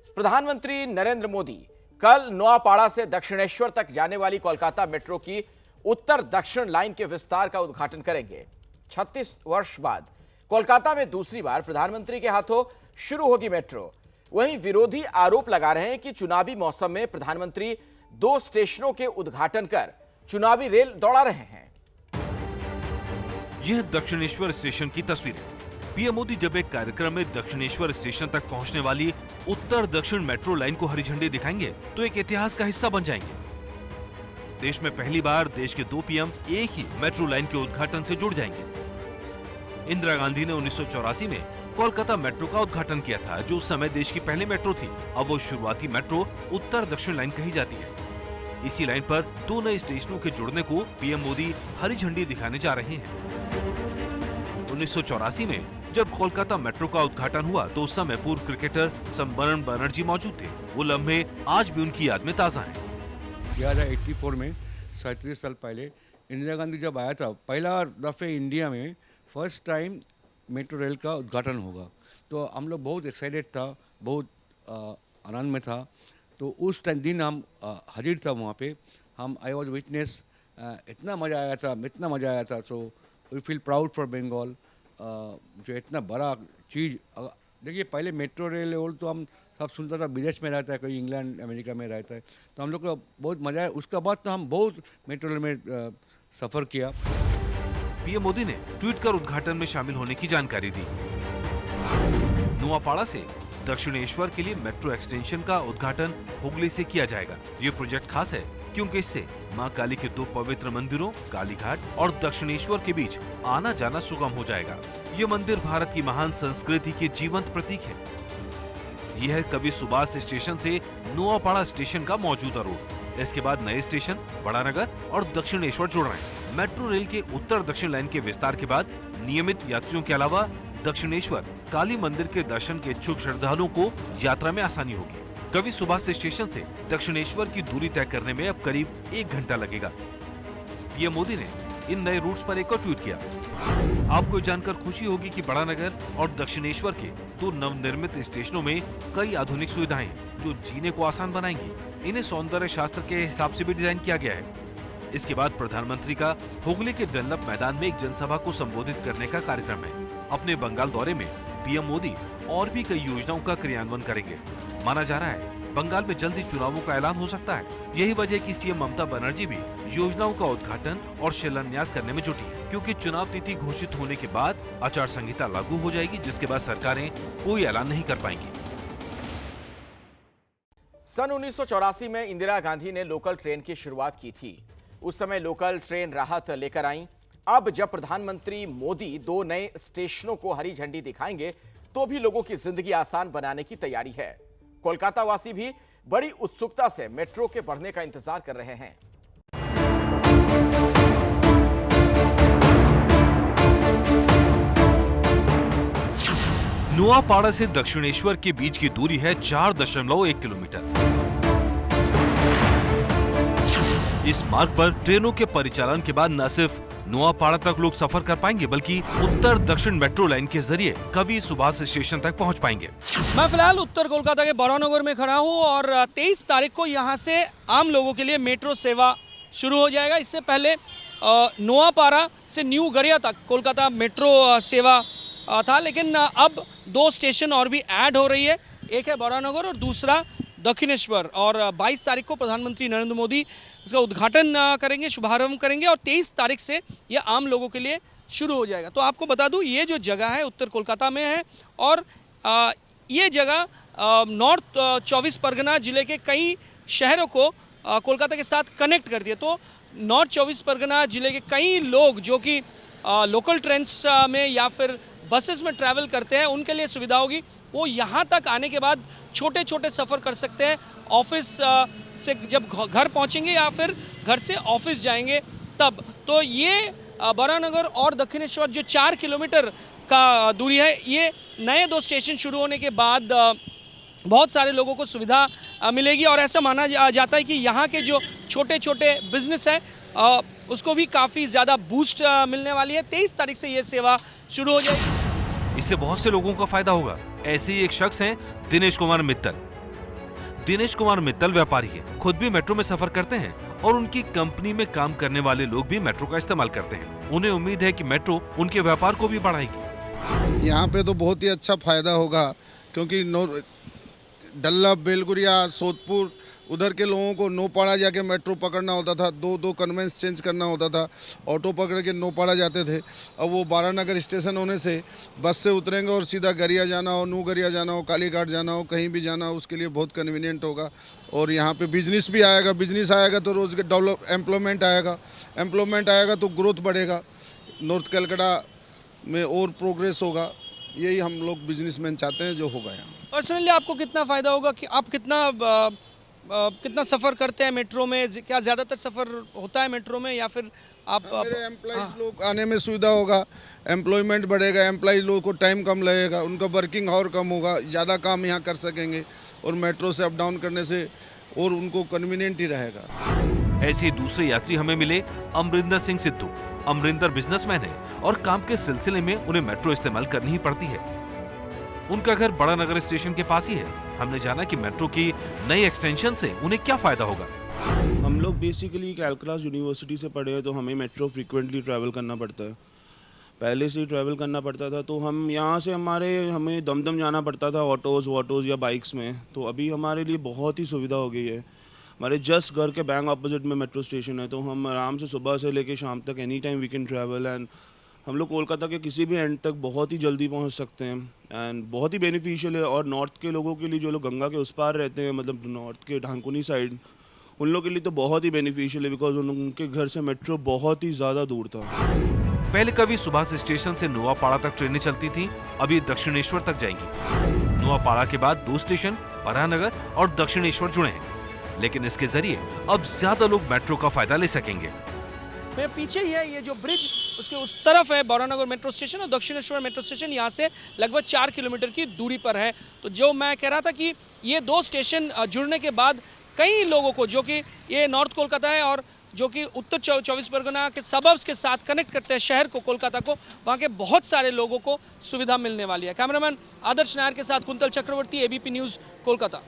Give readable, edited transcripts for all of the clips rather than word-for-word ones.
प्रधानमंत्री नरेंद्र मोदी कल नोआपाड़ा से दक्षिणेश्वर तक जाने वाली कोलकाता मेट्रो की उत्तर दक्षिण लाइन के विस्तार का उद्घाटन करेंगे। 36 वर्ष बाद कोलकाता में दूसरी बार प्रधानमंत्री के हाथों शुरू होगी मेट्रो। वहीं विरोधी आरोप लगा रहे हैं कि चुनावी मौसम में प्रधानमंत्री 2 स्टेशनों के उद्घाटन कर चुनावी रेल दौड़ा रहे हैं। यह दक्षिणेश्वर स्टेशन की तस्वीर है। पीएम मोदी जब एक कार्यक्रम में दक्षिणेश्वर स्टेशन तक पहुंचने वाली उत्तर दक्षिण मेट्रो लाइन को हरी झंडी दिखाएंगे तो एक इतिहास का हिस्सा बन जाएंगे। देश में पहली बार देश के 2 पीएम एक ही मेट्रो लाइन के उद्घाटन से जुड़ जाएंगे। इंदिरा गांधी ने 1984 में कोलकाता मेट्रो का उद्घाटन किया था, जो उस समय देश की पहली मेट्रो थी। अब वो शुरुआती मेट्रो उत्तर दक्षिण लाइन कही जाती है। इसी लाइन पर 2 नए स्टेशनों के जुड़ने को पीएम मोदी हरी झंडी दिखाने जा रहे हैं। 1984 में जब कोलकाता मेट्रो का उद्घाटन हुआ तो उस समय पूर्व क्रिकेटर संबरण बनर्जी मौजूद थे। वो लम्हे आज भी उनकी याद में ताजा हैं। याद है 84 में 37 साल पहले इंदिरा गांधी जब आया था, पहला दफे इंडिया में फर्स्ट टाइम मेट्रो रेल का उद्घाटन होगा, तो हम लोग बहुत एक्साइटेड था, बहुत आनंद में था। तो उस दिन हम हाजिर था वहाँ पे, हम आई वॉज विटनेस। इतना मज़ा आया था। So we feel proud for Bengal. जो इतना बड़ा चीज़, देखिए पहले मेट्रो रेल तो हम सब सुनता था, विदेश में रहता है, कोई इंग्लैंड अमेरिका में रहता है, तो हम लोग को बहुत मज़ा आया। उसके बाद तो हम बहुत मेट्रो रेल में सफ़र किया। पीएम मोदी ने ट्वीट कर उद्घाटन में शामिल होने की जानकारी दी। नोआपाड़ा से दक्षिणेश्वर के लिए मेट्रो एक्सटेंशन का उद्घाटन हुगली से किया जाएगा। ये प्रोजेक्ट खास है क्योंकि इससे मां काली के 2 पवित्र मंदिरों काली घाट और दक्षिणेश्वर के बीच आना जाना सुगम हो जाएगा। ये मंदिर भारत की महान संस्कृति के जीवंत प्रतीक है। यह है कवि सुभाष स्टेशन से नोआपाड़ा स्टेशन का मौजूदा रूट। इसके बाद नए स्टेशन बड़ानगर और दक्षिणेश्वर जुड़ रहे हैं। मेट्रो रेल के उत्तर दक्षिण लाइन के विस्तार के बाद नियमित यात्रियों के अलावा दक्षिणेश्वर काली मंदिर के दर्शन के इच्छुक श्रद्धालुओं को यात्रा में आसानी होगी। कवि सुभाष स्टेशन से दक्षिणेश्वर की दूरी तय करने में अब करीब 1 घंटा लगेगा। पीएम मोदी ने इन नए रूट्स पर एक और ट्वीट किया। आपको जानकर खुशी होगी कि बड़ानगर और दक्षिणेश्वर के 2 नवनिर्मित स्टेशनों में कई आधुनिक सुविधाएं हैं जो जीने को आसान बनाएंगी। इन्हें सौंदर्य शास्त्र के हिसाब से भी डिजाइन किया गया है। इसके बाद प्रधानमंत्री का हुगली के डनलप मैदान में एक जनसभा को संबोधित करने का कार्यक्रम है। अपने बंगाल दौरे में पीएम मोदी और भी कई योजनाओं का क्रियान्वयन करेंगे। माना जा रहा है बंगाल में जल्द ही चुनावों का ऐलान हो सकता है। यही वजह कि सीएम ममता बनर्जी भी योजनाओं का उद्घाटन और शिलान्यास करने में जुटी है, क्योंकि चुनाव तिथि घोषित होने के बाद आचार संहिता लागू हो जाएगी, जिसके बाद सरकारें कोई ऐलान नहीं कर पाएंगी। सन 1984 में इंदिरा गांधी ने लोकल ट्रेन की शुरुआत की थी। उस समय लोकल ट्रेन राहत लेकर आई। अब जब प्रधानमंत्री मोदी 2 नए स्टेशनों को हरी झंडी दिखाएंगे तो भी लोगों की जिंदगी आसान बनाने की तैयारी है। कोलकाता वासी भी बड़ी उत्सुकता से मेट्रो के बढ़ने का इंतजार कर रहे हैं। नोआपाड़ा से दक्षिणेश्वर के बीच की दूरी है 4.1 किलोमीटर। इस मार्ग पर ट्रेनों के परिचालन के बाद न सिर्फ नोआपाड़ा तक लोग सफर कर पाएंगे, बल्कि उत्तर दक्षिण मेट्रो लाइन के जरिए कवि सुभाष स्टेशन तक पहुंच पाएंगे। मैं फिलहाल उत्तर कोलकाता के बड़ानगर में खड़ा हूं और 23 तारीख को यहां से आम लोगों के लिए मेट्रो सेवा शुरू हो जाएगा। इससे पहले नोआपाड़ा से न्यू गरिया तक कोलकाता मेट्रो सेवा था, लेकिन अब 2 स्टेशन और भी ऐड हो रही है। एक है बड़ानगर और दूसरा दक्षिणेश्वर। और 22 तारीख को प्रधानमंत्री नरेंद्र मोदी इसका उद्घाटन करेंगे, शुभारंभ करेंगे और 23 तारीख से यह आम लोगों के लिए शुरू हो जाएगा। तो आपको बता दूं, ये जो जगह है उत्तर कोलकाता में है और ये जगह नॉर्थ 24 परगना जिले के कई शहरों को कोलकाता के साथ कनेक्ट करती है। तो नॉर्थ 24 परगना जिले के कई लोग जो कि लोकल ट्रेन्स में या फिर बसेस में ट्रैवल करते हैं, उनके लिए सुविधा होगी। वो यहाँ तक आने के बाद छोटे छोटे सफ़र कर सकते हैं। ऑफिस से जब घर पहुँचेंगे या फिर घर से ऑफिस जाएंगे तब। तो ये बड़ानगर और दक्षिणेश्वर जो 4 किलोमीटर का दूरी है, ये नए 2 स्टेशन शुरू होने के बाद बहुत सारे लोगों को सुविधा मिलेगी। और ऐसा माना जाता है कि यहाँ के जो छोटे छोटे बिजनेस है उसको भी काफ़ी ज़्यादा बूस्ट मिलने वाली है। 23 तारीख से ये सेवा शुरू हो जाएगी। इससे बहुत से लोगों का फायदा होगा। ऐसे ही एक शख्स हैं दिनेश कुमार मित्तल। दिनेश कुमार मित्तल व्यापारी है, खुद भी मेट्रो में सफर करते हैं और उनकी कंपनी में काम करने वाले लोग भी मेट्रो का इस्तेमाल करते हैं। उन्हें उम्मीद है कि मेट्रो उनके व्यापार को भी बढ़ाएगी। यहाँ पे तो बहुत ही अच्छा फायदा होगा, क्योंकि डल्ला, बेलगुरिया, सोदपुर उधर के लोगों को नौपाड़ा जाके मेट्रो पकड़ना होता था, दो कन्वेंस चेंज करना होता था, ऑटो पकड़ के नौपाड़ा जाते थे। अब वो बारानगर स्टेशन होने से बस से उतरेंगे और सीधा गरिया जाना हो, नू गरिया जाना हो, कालीघाट जाना हो, कहीं भी जाना हो, उसके लिए बहुत कन्वीनियंट होगा। और यहाँ पे बिजनेस भी आएगा, बिजनेस आएगा तो रोजगार एम्प्लॉयमेंट आएगा तो ग्रोथ बढ़ेगा, नॉर्थ कलकत्ता में और प्रोग्रेस होगा। यही हम लोग बिजनेसमैन चाहते हैं, जो होगा यहाँ। पर्सनली आपको कितना फ़ायदा होगा कि आप कितना सफ़र करते हैं मेट्रो में? क्या ज़्यादातर सफ़र होता है मेट्रो में, या फिर आप मेरे एम्प्लॉइज लोग आने में सुविधा होगा, एम्प्लॉयमेंट बढ़ेगा, एम्प्लॉइज लोगों को टाइम कम लगेगा, उनका वर्किंग आवर कम होगा, ज़्यादा काम यहाँ कर सकेंगे और मेट्रो से अप डाउन करने से और उनको कन्वीनियंट ही रहेगा। ऐसे ही दूसरे यात्री हमें मिले अमरिंदर सिंह सिद्धू। अमरिंदर बिजनेसमैन है और काम के सिलसिले में उन्हें मेट्रो इस्तेमाल करनी ही पड़ती है। उनका घर बड़ा नगर स्टेशन के पास ही है। हमने जाना कि मेट्रो की नई एक्सटेंशन से उन्हें क्या फायदा होगा। हम लोग बेसिकली कैलकुलस यूनिवर्सिटी से पढ़े हैं, तो हमें मेट्रो फ्रीक्वेंटली ट्रैवल करना पड़ता है। पहले से ही ट्रैवल करना पड़ता था, तो हम यहाँ से हमें दमदम जाना पड़ता था ऑटोज़ या बाइक्स में। तो अभी हमारे लिए बहुत ही सुविधा हो गई है। हमारे जस्ट घर के बैंक ऑपोजिट में मेट्रो स्टेशन है, तो हम आराम से सुबह से लेके शाम तक any time we can travel. And हम लोग कोलकाता के किसी भी एंड तक बहुत ही जल्दी पहुंच सकते हैं एंड बहुत ही बेनिफिशियल है। और नॉर्थ के लोगों के लिए, जो लोग गंगा के उस पार रहते हैं, मतलब नॉर्थ के ढांकुनी साइड, उन लोगों के लिए तो बहुत ही बेनिफिशियल है, बिकॉज उनके घर से मेट्रो बहुत ही ज़्यादा दूर था। पहले कभी सुभाष स्टेशन से नोआपाड़ा तक ट्रेनें चलती थी, अभी दक्षिणेश्वर तक जाएंगी। नोआपाड़ा के बाद 2 स्टेशन परानगर और दक्षिणेश्वर जुड़े हैं, लेकिन इसके जरिए अब ज्यादा लोग मेट्रो का फायदा ले सकेंगे। मेरे पीछे ही है ये जो ब्रिज, उसके उस तरफ है बरानगर मेट्रो स्टेशन और दक्षिणेश्वर मेट्रो स्टेशन यहाँ से लगभग 4 किलोमीटर की दूरी पर है। तो जो मैं कह रहा था कि ये 2 स्टेशन जुड़ने के बाद कई लोगों को, जो कि ये नॉर्थ कोलकाता है और जो कि उत्तर 24 परगना के सबर्ब्स के साथ कनेक्ट करते हैं शहर को, कोलकाता को, वहाँ के बहुत सारे लोगों को सुविधा मिलने वाली है। कैमरामैन आदर्श नायर के साथ Kuntal Chakraborty, ABP news, Kolkata.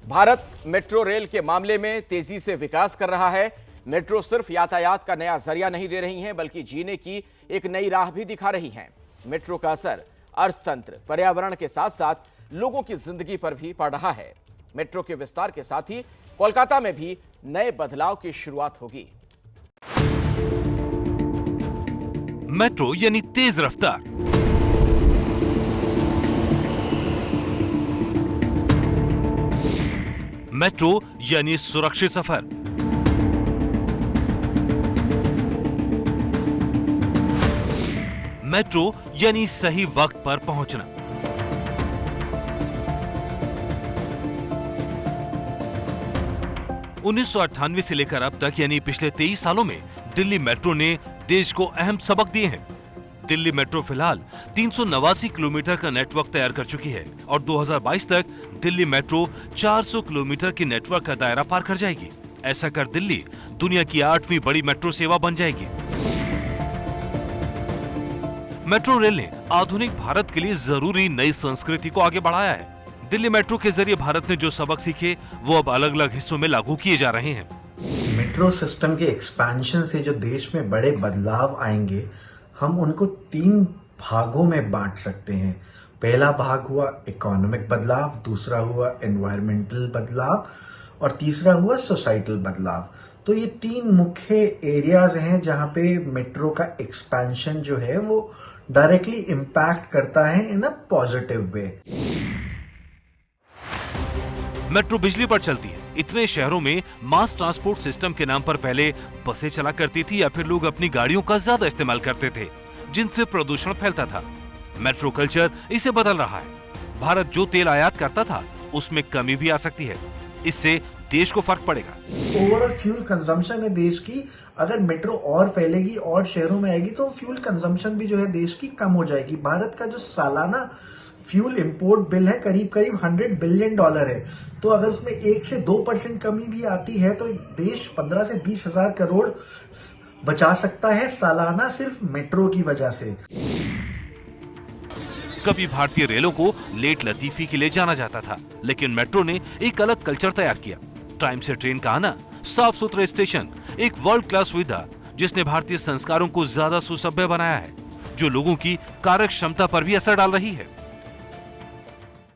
Bharat metro rail के मामले में तेजी से विकास कर रहा है। मेट्रो सिर्फ यातायात का नया जरिया नहीं दे रही हैं, बल्कि जीने की एक नई राह भी दिखा रही हैं। मेट्रो का असर अर्थतंत्र, पर्यावरण के साथ साथ लोगों की जिंदगी पर भी पड़ रहा है। मेट्रो के विस्तार के साथ ही कोलकाता में भी नए बदलाव की शुरुआत होगी। मेट्रो यानी तेज रफ्तार, मेट्रो यानी सुरक्षित सफर, मेट्रो यानी सही वक्त पर पहुंचना। उन्नीस से लेकर अब तक यानी पिछले 23 सालों में दिल्ली मेट्रो ने देश को अहम सबक दिए हैं। दिल्ली मेट्रो फिलहाल 389 किलोमीटर का नेटवर्क तैयार कर चुकी है और 2022 तक दिल्ली मेट्रो 400 किलोमीटर की नेटवर्क का दायरा पार कर जाएगी। ऐसा कर दिल्ली दुनिया की 8वीं बड़ी मेट्रो सेवा बन जाएगी। मेट्रो रेल ने आधुनिक भारत के लिए जरूरी नई संस्कृति को आगे बढ़ाया है। दिल्ली मेट्रो के जरिए भारत ने जो सबक सीखे वो अब अलग अलग हिस्सों में लागू किए जा रहे हैं। मेट्रो सिस्टम के एक्सपेंशन से जो देश में बड़े बदलाव आएंगे, हम उनको 3 भागों में बांट सकते हैं। पहला भाग हुआ इकोनॉमिक बदलाव, दूसरा हुआ एनवायरमेंटल बदलाव और तीसरा हुआ सोसाइटल बदलाव। तो ये 3 मुख्य एरियाज हैं जहां पे मेट्रो का एक्सपेंशन जो है वो डायरेक्टली इम्पैक्ट करता है इन अ पॉजिटिव वे। मेट्रो बिजली पर चलती है। इतने शहरों में मास ट्रांसपोर्ट सिस्टम के नाम पर पहले बसें चला करती थी या फिर लोग अपनी गाड़ियों का ज्यादा इस्तेमाल करते थे, जिनसे प्रदूषण फैलता था। मेट्रो कल्चर इसे बदल रहा है। भारत जो तेल आयात करता था उसमें कमी भी आ सकती है। इससे देश को फर्क पड़ेगा। ओवरऑल फ्यूल कंजम्पशन है देश की, अगर मेट्रो और फैलेगी और शहरों में आएगी तो फ्यूल कंजम्पशन भी जो है देश की कम हो जाएगी। भारत का जो सालाना फ्यूल इंपोर्ट बिल है करीब करीब $100 बिलियन है। तो अगर उसमें 1 से 2% कमी भी आती है तो देश 15 से 20 हजार करोड़ बचा सकता है सालाना, सिर्फ मेट्रो की वजह से। कभी भारतीय रेलों को लेट लतीफी के लिए जाना जाता था, लेकिन मेट्रो ने एक अलग कल्चर तैयार किया। टाइम से ट्रेन का आना, साफ सुथरे स्टेशन, एक वर्ल्ड क्लास सुविधा जिसने भारतीय संस्कारों को ज्यादा सुसभ्य बनाया है, जो लोगों की कार्य क्षमता पर भी असर डाल रही है।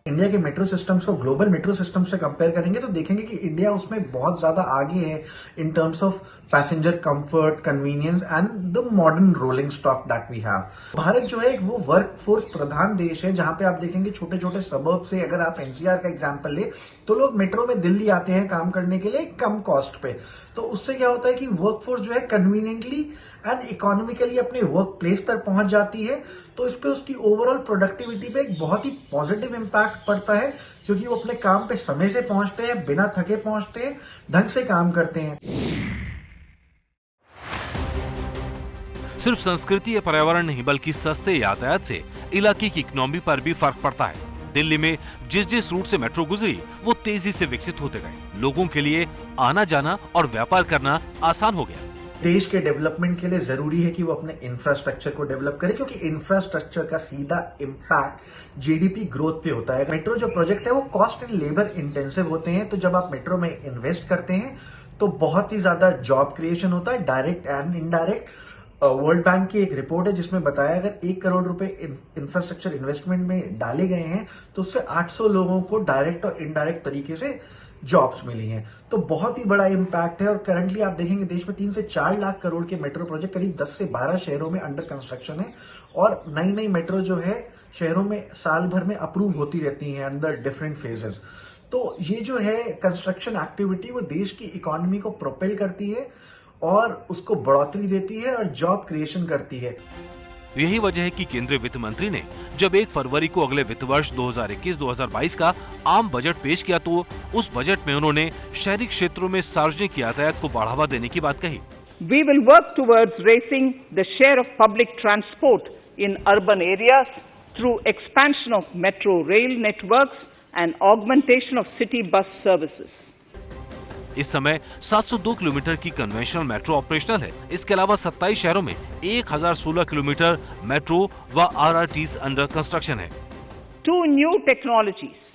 इंडिया के मेट्रो सिस्टम्स को ग्लोबल मेट्रो सिस्टम से कंपेयर करेंगे तो देखेंगे कि इंडिया उसमें बहुत ज्यादा आगे है in terms of passenger comfort, convenience and the modern rolling stock that we have. Bharat जो है वो वर्कफोर्स प्रधान देश है, जहां पे आप देखेंगे छोटे छोटे सबर्ब से, अगर आप एनसीआर का एग्जांपल ले तो लोग मेट्रो में दिल्ली आते हैं काम करने के लिए कम कॉस्ट पे। तो उससे क्या होता है कि वर्कफोर्स जो है कन्वीनियंटली एंड इकोनॉमिकली अपने वर्क प्लेस पर पहुंच जाती है, तो इस पे उसकी ओवरऑल प्रोडक्टिविटी पे एक बहुत ही पॉजिटिव इम्पैक्ट पड़ता है, क्योंकि वो अपने काम पे समय से पहुंचते हैं, बिना थके पहुंचते हैं, ढंग से काम करते हैं। सिर्फ संस्कृति या पर्यावरण नहीं, बल्कि सस्ते यातायात से इलाके की इकोनॉमी पर भी फर्क पड़ता है। दिल्ली में जिस रूट से मेट्रो गुजरी वो तेजी से विकसित होते गए। लोगों के लिए आना जाना और व्यापार करना आसान हो गया। देश के डेवलपमेंट के लिए जरूरी है कि वो अपने इंफ्रास्ट्रक्चर को डेवलप करे, क्योंकि इंफ्रास्ट्रक्चर का सीधा इम्पैक्ट जीडीपी ग्रोथ पे होता है। मेट्रो जो प्रोजेक्ट है वो कॉस्ट एंड लेबर इंटेंसिव होते हैं, तो जब आप मेट्रो में इन्वेस्ट करते हैं तो बहुत ही ज्यादा जॉब क्रिएशन होता है, direct and indirect. World bank की एक रिपोर्ट है जिसमें बताया अगर 1 करोड़ रुपए इंफ्रास्ट्रक्चर इन्वेस्टमेंट में डाले गए हैं तो उससे 800 लोगों को डायरेक्ट और इनडायरेक्ट तरीके से जॉब्स मिली हैं। तो बहुत ही बड़ा इम्पैक्ट है। और करंटली आप देखेंगे देश में 3 से 4 लाख करोड़ के मेट्रो प्रोजेक्ट करीब 10 से 12 शहरों में अंडर कंस्ट्रक्शन है, और नई मेट्रो जो है शहरों में साल भर में अप्रूव होती रहती हैं अंडर डिफरेंट फेजेस। तो ये जो है कंस्ट्रक्शन एक्टिविटी वो देश की इकोनॉमी को प्रोपेल करती है और उसको बढ़ोतरी देती है और जॉब क्रिएशन करती है। यही वजह है कि केंद्रीय वित्त मंत्री ने जब 1 फरवरी को अगले वित्त वर्ष 2021-2022 का आम बजट पेश किया तो उस बजट में उन्होंने शहरी क्षेत्रों में सार्वजनिक यातायात को बढ़ावा देने की बात कही। We will work towards raising the share of public transport in urban areas through expansion of metro rail networks and augmentation of city bus services. इस समय 702 किलोमीटर की कन्वेंशनल मेट्रो ऑपरेशनल है। इसके अलावा 27 शहरों में 1016 किलोमीटर मेट्रो व RRTs under construction है। 2 new technologies,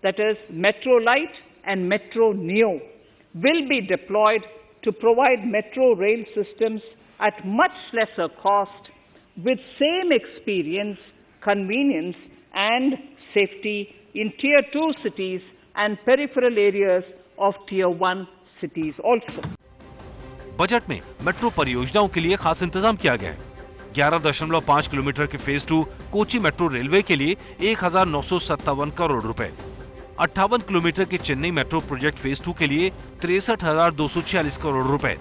that is Metro Lite and Metro Neo, will be deployed to provide metro rail systems at much lesser cost with same experience, convenience and safety in Tier 2 cities and peripheral areas of Tier 1 cities also. Budget में metro परियोजनाओं के लिए खास इंतजाम किया गया है। 11.5 kilometre के फेज 2 कोची मेट्रो रेलवे के लिए 1957 करोड़ रुपए, 58 किलोमीटर के चेन्नई मेट्रो प्रोजेक्ट फेज 2 के लिए 63,246 करोड़ रुपए,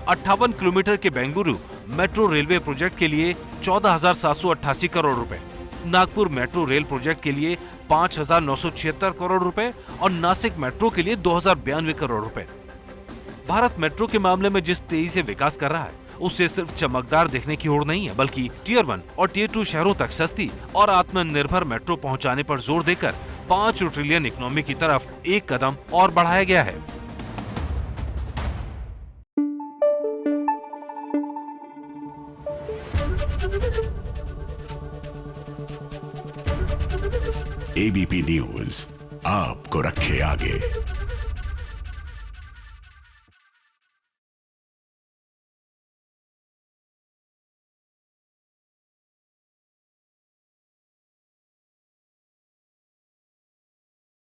58 किलोमीटर के बेंगलुरु मेट्रो रेलवे प्रोजेक्ट के लिए 14,788 करोड़ रुपए, नागपुर मेट्रो रेल प्रोजेक्ट के लिए 5,976 करोड़ रुपए और नासिक मेट्रो के लिए 2,092 करोड़ रुपए। भारत मेट्रो के मामले में जिस तेजी से विकास कर रहा है उससे सिर्फ चमकदार देखने की होड़ नहीं है, बल्कि टियर 1 और टियर 2 शहरों तक सस्ती और आत्मनिर्भर मेट्रो पहुंचाने पर जोर देकर 5 ट्रिलियन इकोनॉमी की तरफ एक कदम और बढ़ाया गया है। ABP न्यूज आपको रखे आगे।